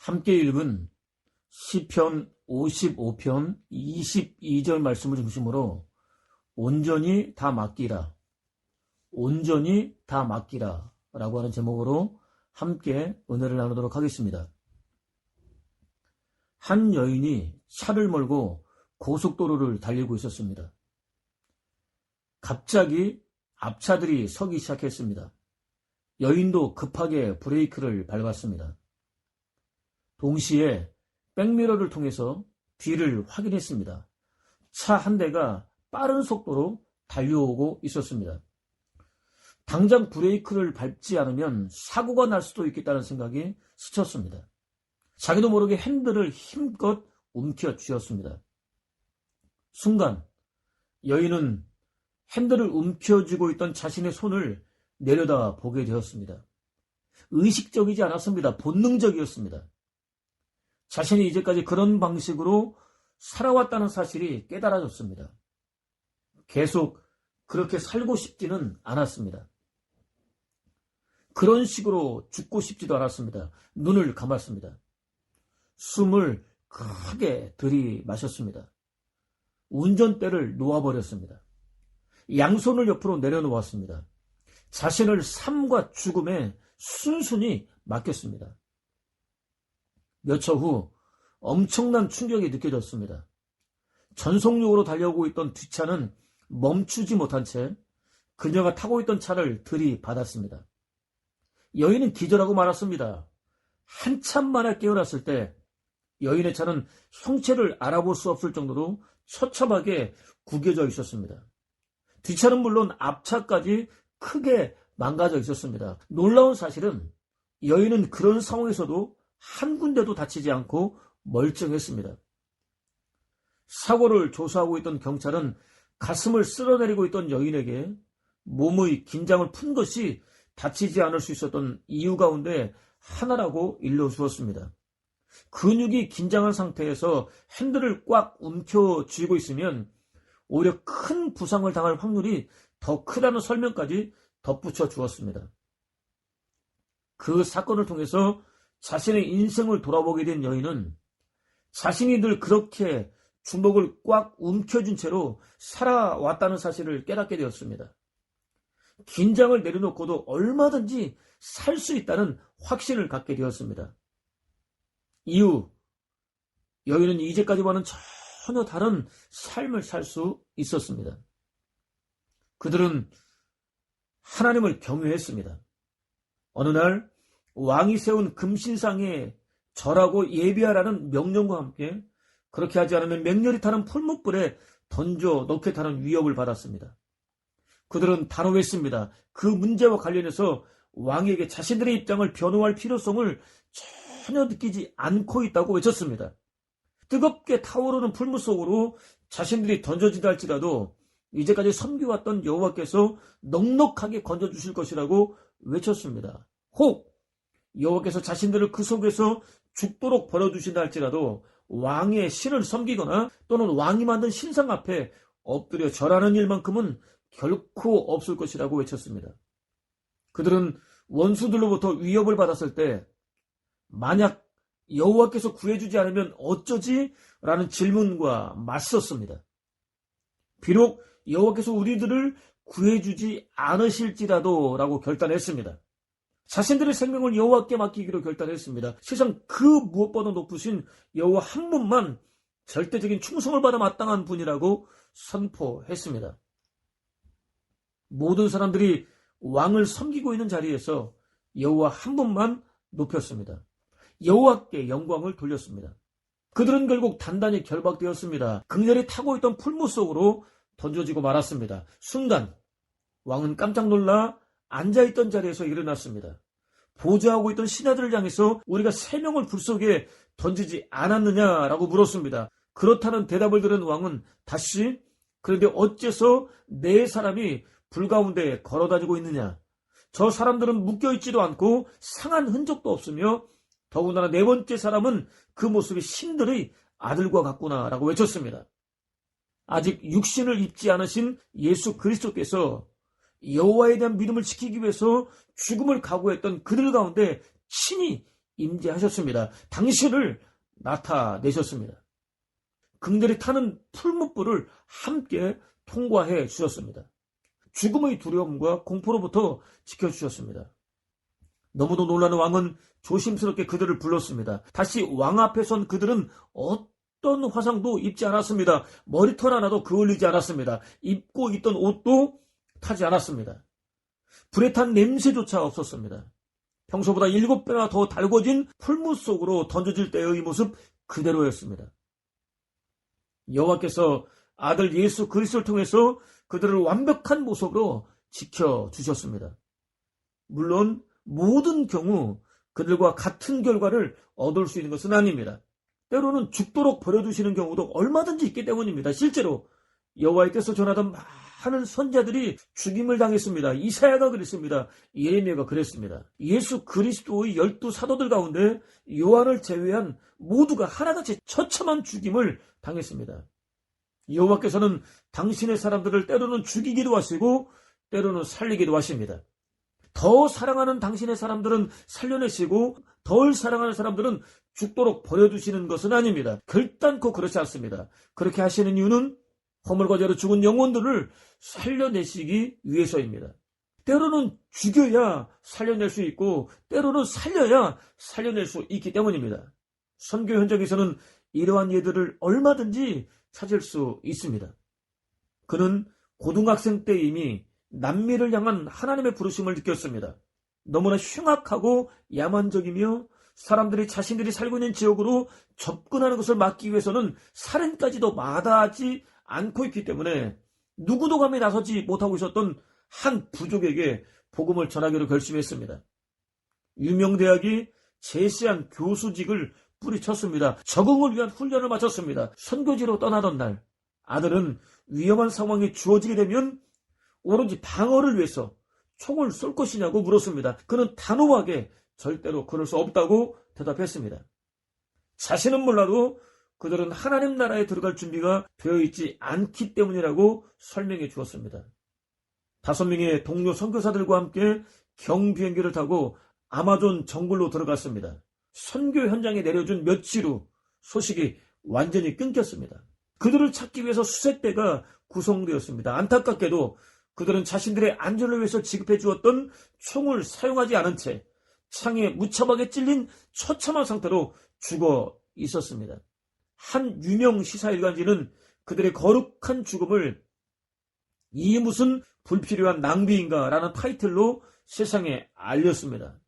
함께 읽은 시편 55편 22절 말씀을 중심으로 온전히 다 맡기라, 온전히 다 맡기라 라고 하는 제목으로 함께 은혜를 나누도록 하겠습니다. 한 여인이 차를 몰고 고속도로를 달리고 있었습니다. 갑자기 앞차들이 서기 시작했습니다. 여인도 급하게 브레이크를 밟았습니다. 동시에 백미러를 통해서 뒤를 확인했습니다. 차 한 대가 빠른 속도로 달려오고 있었습니다. 당장 브레이크를 밟지 않으면 사고가 날 수도 있겠다는 생각이 스쳤습니다. 자기도 모르게 핸들을 힘껏 움켜쥐었습니다. 순간 여인은 핸들을 움켜쥐고 있던 자신의 손을 내려다 보게 되었습니다. 의식적이지 않았습니다. 본능적이었습니다. 자신이 이제까지 그런 방식으로 살아왔다는 사실이 깨달아졌습니다. 계속 그렇게 살고 싶지는 않았습니다. 그런 식으로 죽고 싶지도 않았습니다. 눈을 감았습니다. 숨을 크게 들이마셨습니다. 운전대를 놓아버렸습니다. 양손을 옆으로 내려놓았습니다. 자신을 삶과 죽음에 순순히 맡겼습니다. 몇 초 후 엄청난 충격이 느껴졌습니다. 전속력으로 달려오고 있던 뒷차는 멈추지 못한 채 그녀가 타고 있던 차를 들이받았습니다. 여인은 기절하고 말았습니다. 한참 만에 깨어났을 때 여인의 차는 형체를 알아볼 수 없을 정도로 처참하게 구겨져 있었습니다. 뒷차는 물론 앞차까지 크게 망가져 있었습니다. 놀라운 사실은 여인은 그런 상황에서도 한 군데도 다치지 않고 멀쩡했습니다. 사고를 조사하고 있던 경찰은 가슴을 쓸어내리고 있던 여인에게 몸의 긴장을 푼 것이 다치지 않을 수 있었던 이유 가운데 하나라고 일러주었습니다. 근육이 긴장한 상태에서 핸들을 꽉 움켜쥐고 있으면 오히려 큰 부상을 당할 확률이 더 크다는 설명까지 덧붙여 주었습니다. 그 사건을 통해서 자신의 인생을 돌아보게 된 여인은 자신이 늘 그렇게 주먹을 꽉 움켜쥔 채로 살아왔다는 사실을 깨닫게 되었습니다. 긴장을 내려놓고도 얼마든지 살 수 있다는 확신을 갖게 되었습니다. 이후 여인은 이제까지와는 전혀 다른 삶을 살 수 있었습니다. 그들은 하나님을 경외했습니다. 어느 날 왕이 세운 금신상에 절하고 예배하라는 명령과 함께 그렇게 하지 않으면 맹렬히 타는 풀무불에 던져 넣겠다는 위협을 받았습니다. 그들은 단호했습니다. 그 문제와 관련해서 왕에게 자신들의 입장을 변호할 필요성을 전혀 느끼지 않고 있다고 외쳤습니다. 뜨겁게 타오르는 풀무 속으로 자신들이 던져지다 할지라도 이제까지 섬겨왔던 여호와께서 넉넉하게 건져주실 것이라고 외쳤습니다. 혹 여호와께서 자신들을 그 속에서 죽도록 버려두신다 할지라도 왕의 신을 섬기거나 또는 왕이 만든 신상 앞에 엎드려 절하는 일만큼은 결코 없을 것이라고 외쳤습니다. 그들은 원수들로부터 위협을 받았을 때 만약 여호와께서 구해주지 않으면 어쩌지? 라는 질문과 맞섰습니다. 비록 여호와께서 우리들을 구해주지 않으실지라도 라고 결단했습니다. 자신들의 생명을 여호와께 맡기기로 결단했습니다. 세상 그 무엇보다 높으신 여호와 한 분만 절대적인 충성을 받아 마땅한 분이라고 선포했습니다. 모든 사람들이 왕을 섬기고 있는 자리에서 여호와 한 분만 높였습니다. 여호와께 영광을 돌렸습니다. 그들은 결국 단단히 결박되었습니다. 극렬히 타고 있던 풀무 속으로 던져지고 말았습니다. 순간 왕은 깜짝 놀라 앉아있던 자리에서 일어났습니다. 보좌하고 있던 신하들을 향해서 우리가 3명을 불 속에 던지지 않았느냐라고 물었습니다. 그렇다는 대답을 들은 왕은 다시 그런데 어째서 4사람이 불 가운데 걸어다니고 있느냐? 저 사람들은 묶여있지도 않고 상한 흔적도 없으며 더군다나 4번째 사람은 그 모습이 신들의 아들과 같구나 라고 외쳤습니다. 아직 육신을 입지 않으신 예수 그리스도께서 여호와에 대한 믿음을 지키기 위해서 죽음을 각오했던 그들 가운데 친히 임재하셨습니다. 당신을 나타내셨습니다. 그들이 타는 풀무불을 함께 통과해 주셨습니다. 죽음의 두려움과 공포로부터 지켜주셨습니다. 너무도 놀라는 왕은 조심스럽게 그들을 불렀습니다. 다시 왕 앞에 선 그들은 어떤 화상도 입지 않았습니다. 머리털 하나도 그을리지 않았습니다. 입고 있던 옷도 타지 않았습니다. 불에 탄 냄새조차 없었습니다. 평소보다 7배나 더 달궈진 풀무 속으로 던져질 때의 모습 그대로였습니다. 여호와께서 아들 예수 그리스도를 통해서 그들을 완벽한 모습으로 지켜주셨습니다. 물론 모든 경우 그들과 같은 결과를 얻을 수 있는 것은 아닙니다. 때로는 죽도록 버려두시는 경우도 얼마든지 있기 때문입니다. 실제로 여호와의 뜻을 전하던 많은 선자들이 죽임을 당했습니다. 이사야가 그랬습니다. 예레미야가 그랬습니다. 예수 그리스도의 12 사도들 가운데 요한을 제외한 모두가 하나같이 처참한 죽임을 당했습니다. 여호와께서는 당신의 사람들을 때로는 죽이기도 하시고 때로는 살리기도 하십니다. 더 사랑하는 당신의 사람들은 살려내시고 덜 사랑하는 사람들은 죽도록 버려두시는 것은 아닙니다. 결단코 그렇지 않습니다. 그렇게 하시는 이유는 허물과 죄로 죽은 영혼들을 살려내시기 위해서입니다. 때로는 죽여야 살려낼 수 있고 때로는 살려야 살려낼 수 있기 때문입니다. 선교 현장에서는 이러한 예들을 얼마든지 찾을 수 있습니다. 그는 고등학생 때 이미 남미를 향한 하나님의 부르심을 느꼈습니다. 너무나 흉악하고 야만적이며 사람들이 자신들이 살고 있는 지역으로 접근하는 것을 막기 위해서는 살인까지도 마다하지 않고 있기 때문에 누구도 감히 나서지 못하고 있었던 한 부족에게 복음을 전하기로 결심했습니다. 유명대학이 제시한 교수직을 뿌리쳤습니다. 적응을 위한 훈련을 마쳤습니다. 선교지로 떠나던 날 아들은 위험한 상황이 주어지게 되면 오로지 방어를 위해서 총을 쏠 것이냐고 물었습니다. 그는 단호하게 절대로 그럴 수 없다고 대답했습니다. 자신은 몰라도 그들은 하나님 나라에 들어갈 준비가 되어 있지 않기 때문이라고 설명해 주었습니다. 5명의 동료 선교사들과 함께 경비행기를 타고 아마존 정글로 들어갔습니다. 선교 현장에 내려준 며칠 후 소식이 완전히 끊겼습니다. 그들을 찾기 위해서 수색대가 구성되었습니다. 안타깝게도 그들은 자신들의 안전을 위해서 지급해 주었던 총을 사용하지 않은 채 창에 무참하게 찔린 처참한 상태로 죽어 있었습니다. 한 유명 시사일간지는 그들의 거룩한 죽음을 이 무슨 불필요한 낭비인가 라는 타이틀로 세상에 알렸습니다.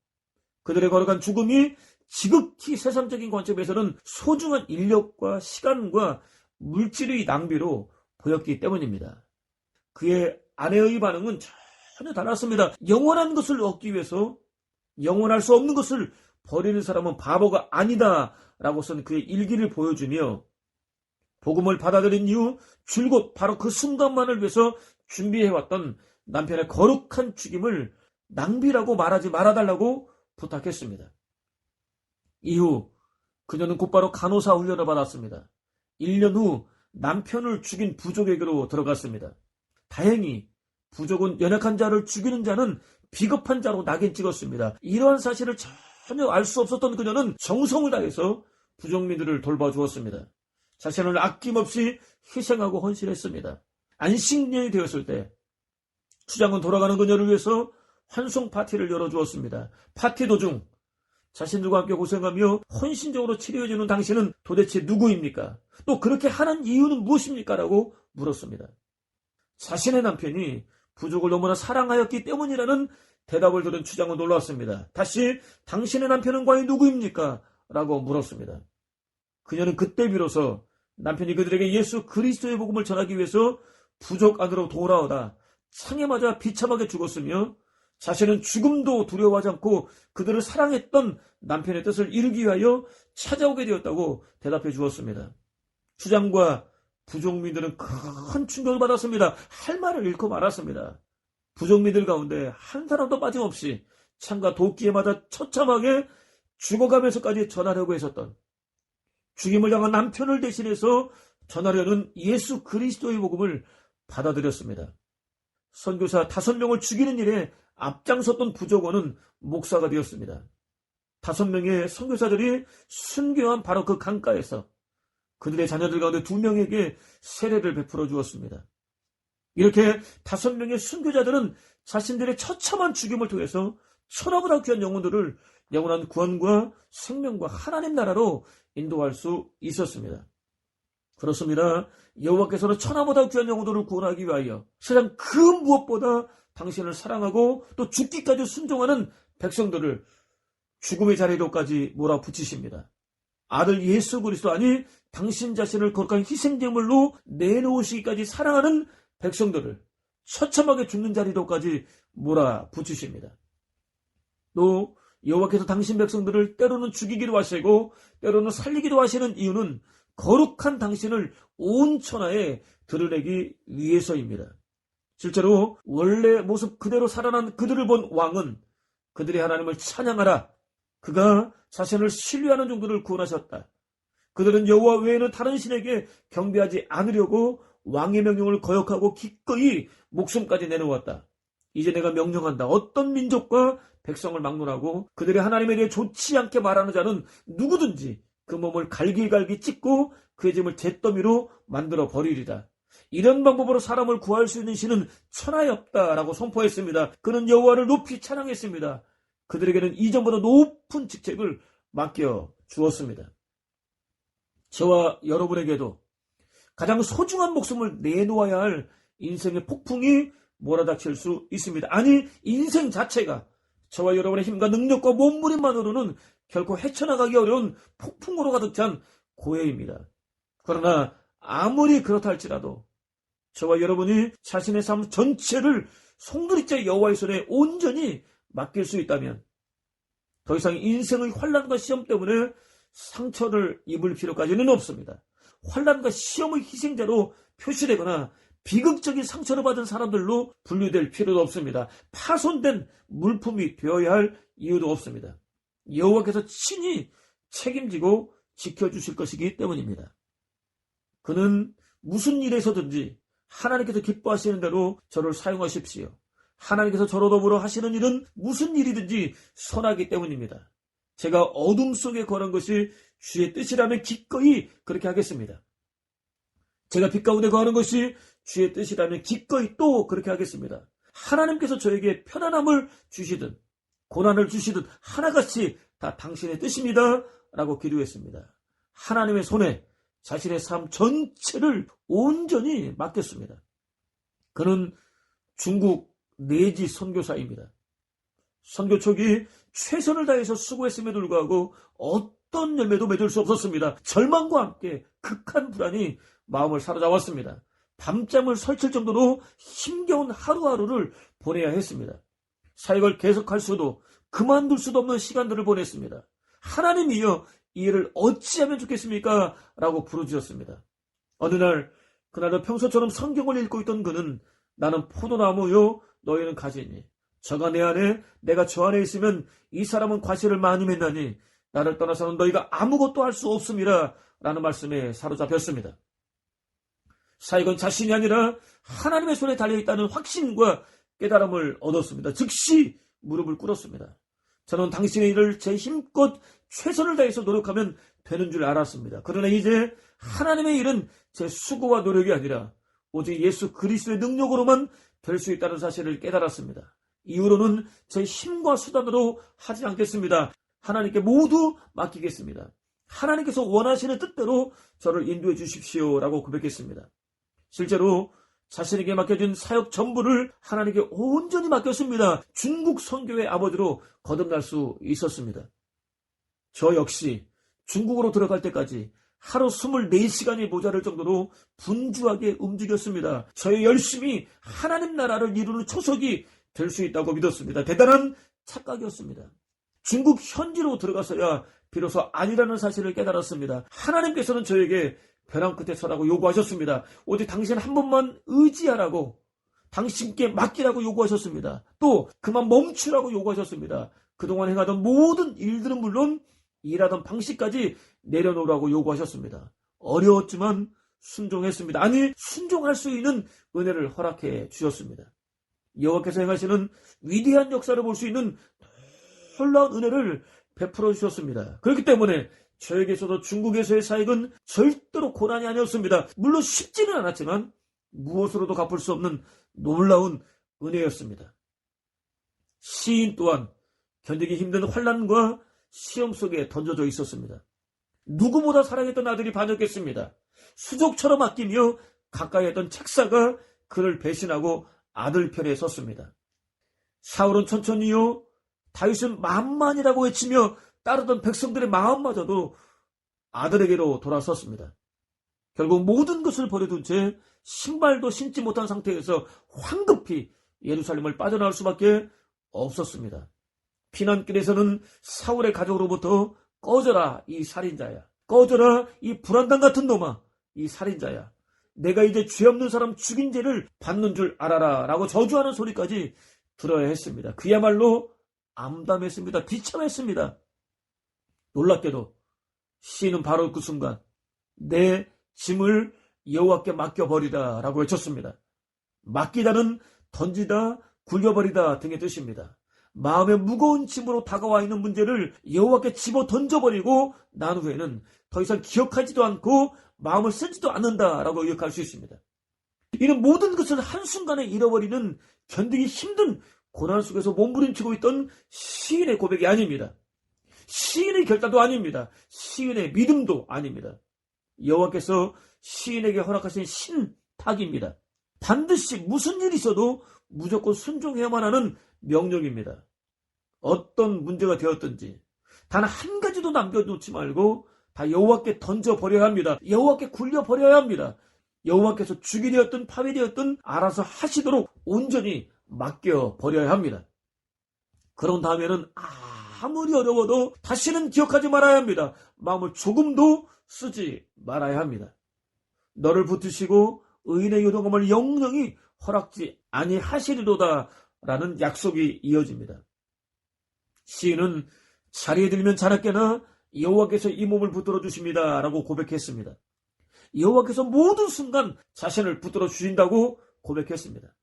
그들의 거룩한 죽음이 지극히 세상적인 관점에서는 소중한 인력과 시간과 물질의 낭비로 보였기 때문입니다. 그의 아내의 반응은 전혀 달랐습니다. 영원한 것을 얻기 위해서 영원할 수 없는 것을 버리는 사람은 바보가 아니다 라고 쓴 그의 일기를 보여주며 복음을 받아들인 이후 줄곧 바로 그 순간만을 위해서 준비해왔던 남편의 거룩한 죽임을 낭비라고 말하지 말아달라고 부탁했습니다. 이후 그녀는 곧바로 간호사 훈련을 받았습니다. 1년 후 남편을 죽인 부족에게로 들어갔습니다. 다행히 부족은 연약한 자를 죽이는 자는 비겁한 자로 낙인 찍었습니다. 이러한 사실을 전혀 알 수 없었던 그녀는 정성을 다해서 부족민들을 돌봐주었습니다. 자신을 아낌없이 희생하고 헌신했습니다. 안식년이 되었을 때 추장은 돌아가는 그녀를 위해서 환송 파티를 열어주었습니다. 파티 도중 자신들과 함께 고생하며 헌신적으로 치료해주는 당신은 도대체 누구입니까? 또 그렇게 하는 이유는 무엇입니까? 라고 물었습니다. 자신의 남편이 부족을 너무나 사랑하였기 때문이라는 대답을 들은 추장은 놀랐습니다. 다시 당신의 남편은 과연 누구입니까? 라고 물었습니다. 그녀는 그때 비로소 남편이 그들에게 예수 그리스도의 복음을 전하기 위해서 부족 안으로 돌아오다 창에 맞아 비참하게 죽었으며 자신은 죽음도 두려워하지 않고 그들을 사랑했던 남편의 뜻을 이루기 위하여 찾아오게 되었다고 대답해 주었습니다. 추장과 부족민들은 큰 충격을 받았습니다. 할 말을 잃고 말았습니다. 부족민들 가운데 한 사람도 빠짐없이 창과 도끼에 맞아 처참하게 죽어가면서까지 전하려고 했었던 죽임을 당한 남편을 대신해서 전하려는 예수 그리스도의 복음을 받아들였습니다. 선교사 5명을 죽이는 일에 앞장섰던 부족원은 목사가 되었습니다. 5명의 선교사들이 순교한 바로 그 강가에서 그들의 자녀들 가운데 2명에게 세례를 베풀어 주었습니다. 이렇게 5명의 순교자들은 자신들의 처참한 죽임을 통해서 천하보다 귀한 영혼들을 영원한 구원과 생명과 하나님 나라로 인도할 수 있었습니다. 그렇습니다. 여호와께서는 천하보다 귀한 영혼들을 구원하기 위하여 세상 그 무엇보다 당신을 사랑하고 또 죽기까지 순종하는 백성들을 죽음의 자리로까지 몰아붙이십니다. 아들 예수 그리스도 아니 당신 자신을 거룩한 희생제물로 내놓으시기까지 사랑하는 백성들을 처참하게 죽는 자리로까지 몰아붙이십니다. 또 여호와께서 당신 백성들을 때로는 죽이기도 하시고 때로는 살리기도 하시는 이유는 거룩한 당신을 온 천하에 드러내기 위해서입니다. 실제로 원래 모습 그대로 살아난 그들을 본 왕은 그들의 하나님을 찬양하라. 그가 자신을 신뢰하는 종들을 구원하셨다. 그들은 여호와 외에는 다른 신에게 경배하지 않으려고 왕의 명령을 거역하고 기꺼이 목숨까지 내놓았다. 이제 내가 명령한다. 어떤 민족과 백성을 막론하고 그들의 하나님에 대해 좋지 않게 말하는 자는 누구든지 그 몸을 갈기갈기 찢고 그의 짐을 잿더미로 만들어 버리리라. 이런 방법으로 사람을 구할 수 있는 신은 천하에 없다라고 선포했습니다. 그는 여호와를 높이 찬양했습니다. 그들에게는 이전보다 높은 직책을 맡겨 주었습니다. 저와 여러분에게도 가장 소중한 목숨을 내놓아야 할 인생의 폭풍이 몰아닥칠 수 있습니다. 아니, 인생 자체가 저와 여러분의 힘과 능력과 몸부림만으로는 결코 헤쳐나가기 어려운 폭풍으로 가득 찬 고해입니다. 그러나 아무리 그렇다 할지라도 저와 여러분이 자신의 삶 전체를 송두리째 여호와의 손에 온전히 맡길 수 있다면 더 이상 인생의 환난과 시험 때문에 상처를 입을 필요까지는 없습니다. 환난과 시험의 희생자로 표시되거나 비극적인 상처를 받은 사람들로 분류될 필요도 없습니다. 파손된 물품이 되어야 할 이유도 없습니다. 여호와께서 친히 책임지고 지켜주실 것이기 때문입니다. 그는 무슨 일에서든지 하나님께서 기뻐하시는 대로 저를 사용하십시오. 하나님께서 저로 더불어 하시는 일은 무슨 일이든지 선하기 때문입니다. 제가 어둠 속에 거는 것이 주의 뜻이라면 기꺼이 그렇게 하겠습니다. 제가 빛 가운데 거하는 것이 주의 뜻이라면 기꺼이 또 그렇게 하겠습니다. 하나님께서 저에게 편안함을 주시든 고난을 주시든 하나같이 다 당신의 뜻입니다 라고 기도했습니다. 하나님의 손에 자신의 삶 전체를 온전히 맡겼습니다. 그는 중국 내지 선교사입니다. 선교 초기 최선을 다해서 수고했음에도 불구하고 어떤 열매도 맺을 수 없었습니다. 절망과 함께 극한 불안이 마음을 사로잡았습니다. 밤잠을 설칠 정도로 힘겨운 하루하루를 보내야 했습니다. 사역을 계속할 수도 그만둘 수도 없는 시간들을 보냈습니다. 하나님이여 이 일을 어찌하면 좋겠습니까? 라고 부르짖었습니다. 어느 날 그날도 평소처럼 성경을 읽고 있던 그는 나는 포도나무요 너희는 가지니 저가 내 안에 내가 저 안에 있으면 이 사람은 과실을 많이 맺나니 나를 떠나서는 너희가 아무것도 할 수 없음이라 라는 말씀에 사로잡혔습니다. 사역은 자신이 아니라 하나님의 손에 달려있다는 확신과 깨달음을 얻었습니다. 즉시 무릎을 꿇었습니다. 저는 당신의 일을 제 힘껏 최선을 다해서 노력하면 되는 줄 알았습니다. 그러나 이제 하나님의 일은 제 수고와 노력이 아니라 오직 예수 그리스도의 능력으로만 될 수 있다는 사실을 깨달았습니다. 이후로는 제 힘과 수단으로 하지 않겠습니다. 하나님께 모두 맡기겠습니다. 하나님께서 원하시는 뜻대로 저를 인도해 주십시오 라고 고백했습니다. 실제로 자신에게 맡겨진 사역 전부를 하나님께 온전히 맡겼습니다. 중국 선교의 아버지로 거듭날 수 있었습니다. 저 역시 중국으로 들어갈 때까지 하루 24시간이 모자랄 정도로 분주하게 움직였습니다. 저의 열심이 하나님 나라를 이루는 초석이 될 수 있다고 믿었습니다. 대단한 착각이었습니다. 중국 현지로 들어가서야 비로소 아니라는 사실을 깨달았습니다. 하나님께서는 저에게 벼랑 끝에 서라고 요구하셨습니다. 오직 당신 한 번만 의지하라고, 당신께 맡기라고 요구하셨습니다. 또 그만 멈추라고 요구하셨습니다. 그동안 행하던 모든 일들은 물론 일하던 방식까지 내려놓으라고 요구하셨습니다. 어려웠지만 순종했습니다. 아니, 순종할 수 있는 은혜를 허락해 주셨습니다. 여호와께서 행하시는 위대한 역사를 볼 수 있는 놀라운 은혜를 베풀어 주셨습니다. 그렇기 때문에 저에게서도 중국에서의 사역은 절대로 고난이 아니었습니다. 물론 쉽지는 않았지만 무엇으로도 갚을 수 없는 놀라운 은혜였습니다. 시인 또한 견디기 힘든 환난과 시험 속에 던져져 있었습니다. 누구보다 사랑했던 아들이 반역했습니다. 수족처럼 아끼며 가까이 했던 책사가 그를 배신하고 아들 편에 섰습니다. 사울은 천천히요, 다윗은 만만이라고 외치며 따르던 백성들의 마음마저도 아들에게로 돌아섰습니다. 결국 모든 것을 버려둔 채 신발도 신지 못한 상태에서 황급히 예루살렘을 빠져나올 수밖에 없었습니다. 피난길에서는 사울의 가족으로부터 꺼져라 이 살인자야, 꺼져라 이 불안당 같은 놈아, 이 살인자야, 내가 이제 죄 없는 사람 죽인 죄를 받는 줄 알아라 라고 저주하는 소리까지 들어야 했습니다. 그야말로 암담했습니다. 비참했습니다. 놀랍게도 시인은 바로 그 순간 내 짐을 여호와께 맡겨버리다 라고 외쳤습니다. 맡기다는 던지다, 굴려버리다 등의 뜻입니다. 마음의 무거운 짐으로 다가와 있는 문제를 여호와께 집어 던져버리고 난 후에는 더 이상 기억하지도 않고 마음을 쓰지도 않는다라고 의역할 수 있습니다. 이는 모든 것을 한순간에 잃어버리는 견디기 힘든 고난 속에서 몸부림치고 있던 시인의 고백이 아닙니다. 시인의 결단도 아닙니다. 시인의 믿음도 아닙니다. 여호와께서 시인에게 허락하신 신탁입니다. 반드시 무슨 일이 있어도 무조건 순종해야만 하는 명령입니다. 어떤 문제가 되었든지 단 한 가지도 남겨놓지 말고 다 여호와께 던져버려야 합니다. 여호와께 굴려버려야 합니다. 여호와께서 죽이 되었든 파멸이 되었든 알아서 하시도록 온전히 맡겨버려야 합니다. 그런 다음에는 아무리 어려워도 다시는 기억하지 말아야 합니다. 마음을 조금도 쓰지 말아야 합니다. 너를 붙으시고 의인의 요동함을 영영히 허락지 아니하시리로다 라는 약속이 이어집니다. 시인은 자리에 들면 자나깨나 여호와께서 이 몸을 붙들어 주십니다 라고 고백했습니다. 여호와께서 모든 순간 자신을 붙들어 주신다고 고백했습니다.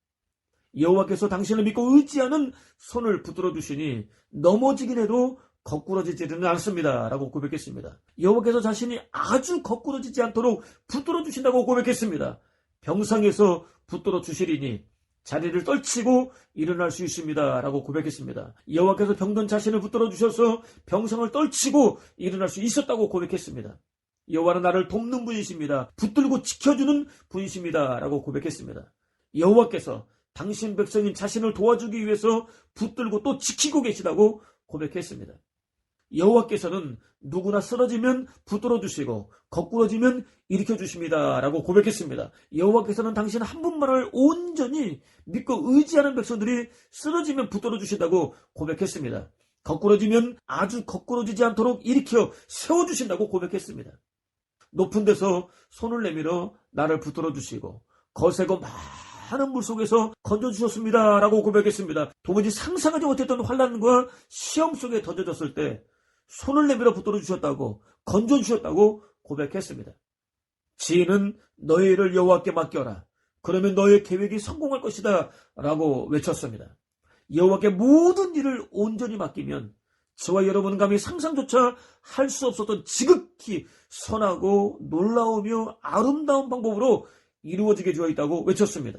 여호와께서 당신을 믿고 의지하는 손을 붙들어 주시니 넘어지긴 해도 거꾸러지지는 않습니다 라고 고백했습니다. 여호와께서 자신이 아주 거꾸러지지 않도록 붙들어 주신다고 고백했습니다. 병상에서 붙들어 주시리니 자리를 떨치고 일어날 수 있습니다 라고 고백했습니다. 여호와께서 병든 자신을 붙들어 주셔서 병상을 떨치고 일어날 수 있었다고 고백했습니다. 여호와는 나를 돕는 분이십니다. 붙들고 지켜주는 분이십니다 라고 고백했습니다. 여호와께서 당신 백성인 자신을 도와주기 위해서 붙들고 또 지키고 계시다고 고백했습니다. 여호와께서는 누구나 쓰러지면 붙들어 주시고 거꾸러지면 일으켜 주십니다 라고 고백했습니다. 여호와께서는 당신 한 분만을 온전히 믿고 의지하는 백성들이 쓰러지면 붙들어 주신다고 고백했습니다. 거꾸러지면 아주 거꾸러지지 않도록 일으켜 세워주신다고 고백했습니다. 높은 데서 손을 내밀어 나를 붙들어 주시고 거세고 많은 물속에서 건져주셨습니다 라고 고백했습니다. 도무지 상상하지 못했던 환난과 시험 속에 던져졌을 때 손을 내밀어 붙들어 주셨다고, 건져 주셨다고 고백했습니다. 지인은 너의 일을 여호와께 맡겨라. 그러면 너의 계획이 성공할 것이다 라고 외쳤습니다. 여호와께 모든 일을 온전히 맡기면 저와 여러분은 감히 상상조차 할 수 없었던 지극히 선하고 놀라우며 아름다운 방법으로 이루어지게 되어 있다고 외쳤습니다.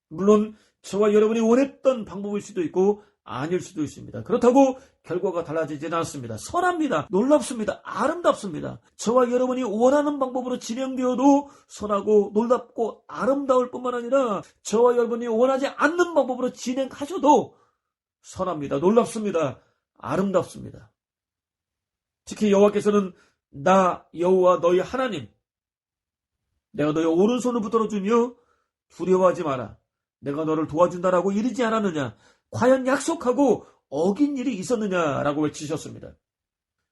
물론 저와 여러분이 원했던 방법일 수도 있고 아닐 수도 있습니다. 그렇다고 결과가 달라지지는 않습니다. 선합니다. 놀랍습니다. 아름답습니다. 저와 여러분이 원하는 방법으로 진행되어도 선하고 놀랍고 아름다울 뿐만 아니라 저와 여러분이 원하지 않는 방법으로 진행하셔도 선합니다. 놀랍습니다. 아름답습니다. 특히 여호와께서는 나 여호와 너희 하나님, 내가 너희 오른손을 붙들어주며 두려워하지 마라. 내가 너를 도와준다라고 이르지 않았느냐? 과연 약속하고 어긴 일이 있었느냐라고 외치셨습니다.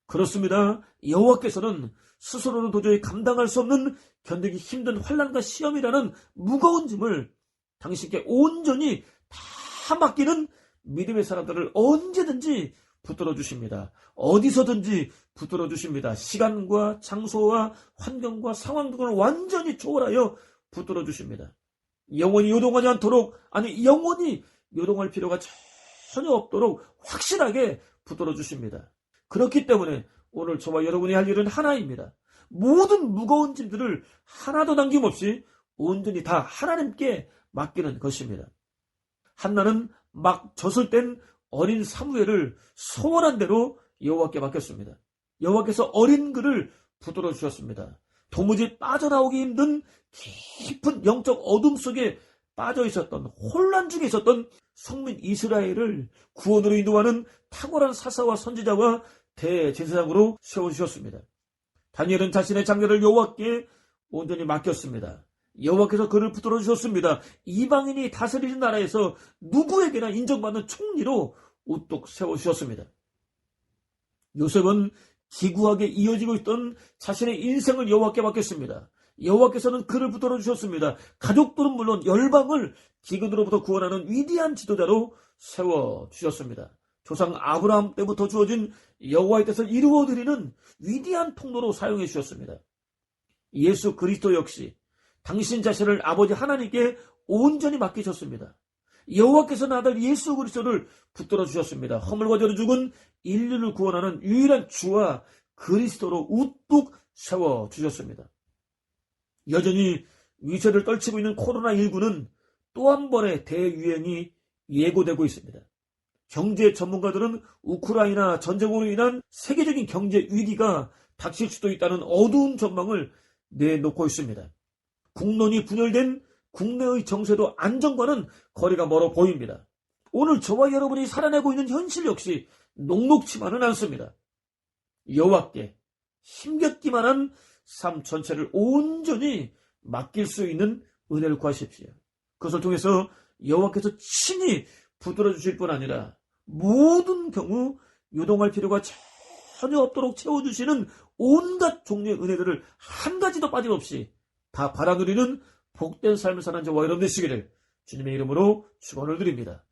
그렇습니다. 여호와께서는 스스로는 도저히 감당할 수 없는 견디기 힘든 환난과 시험이라는 무거운 짐을 당신께 온전히 다 맡기는 믿음의 사람들을 언제든지 붙들어 주십니다. 어디서든지 붙들어 주십니다. 시간과 장소와 환경과 상황 등을 완전히 초월하여 붙들어 주십니다. 영원히 요동하지 않도록, 아니 영원히 요동할 필요가 전혀 없도록 확실하게 붙들어 주십니다. 그렇기 때문에 오늘 저와 여러분이 할 일은 하나입니다. 모든 무거운 짐들을 하나도 남김없이 온전히 다 하나님께 맡기는 것입니다. 한나는 막 젖을 뗀 어린 사무엘을 소원한 대로 여호와께 맡겼습니다. 여호와께서 어린 그를 붙들어 주셨습니다. 도무지 빠져나오기 힘든 깊은 영적 어둠 속에 빠져 있었던, 혼란 중에 있었던 성민 이스라엘을 구원으로 인도하는 탁월한 사사와 선지자와 대제사장으로 세워주셨습니다. 다니엘은 자신의 장래를 여호와께 온전히 맡겼습니다. 여호와께서 그를 붙들어 주셨습니다. 이방인이 다스리는 나라에서 누구에게나 인정받는 총리로 우뚝 세워주셨습니다. 요셉은 기구하게 이어지고 있던 자신의 인생을 여호와께 맡겼습니다. 여호와께서는 그를 붙들어 주셨습니다. 가족들은 물론 열방을 기근으로부터 구원하는 위대한 지도자로 세워주셨습니다. 조상 아브라함 때부터 주어진 여호와의 뜻을 이루어드리는 위대한 통로로 사용해 주셨습니다. 예수 그리스도 역시 당신 자신을 아버지 하나님께 온전히 맡기셨습니다. 여호와께서는 아들 예수 그리스도를 붙들어 주셨습니다. 허물과 죄로 죽은 인류를 구원하는 유일한 주와 그리스도로 우뚝 세워주셨습니다. 여전히 위세를 떨치고 있는 코로나19는 또 한 번의 대유행이 예고되고 있습니다. 경제 전문가들은 우크라이나 전쟁으로 인한 세계적인 경제 위기가 닥칠 수도 있다는 어두운 전망을 내놓고 있습니다. 국론이 분열된 국내의 정세도 안정과는 거리가 멀어 보입니다. 오늘 저와 여러분이 살아내고 있는 현실 역시 녹록치만은 않습니다. 여호와께 힘겹기만 한 삶 전체를 온전히 맡길 수 있는 은혜를 구하십시오. 그것을 통해서 여호와께서 친히 붙들어 주실 뿐 아니라 모든 경우 요동할 필요가 전혀 없도록 채워주시는 온갖 종류의 은혜들을 한 가지도 빠짐없이 다 받아누리는 복된 삶을 사는 저와 여러분 되시기를 주님의 이름으로 축원을 드립니다.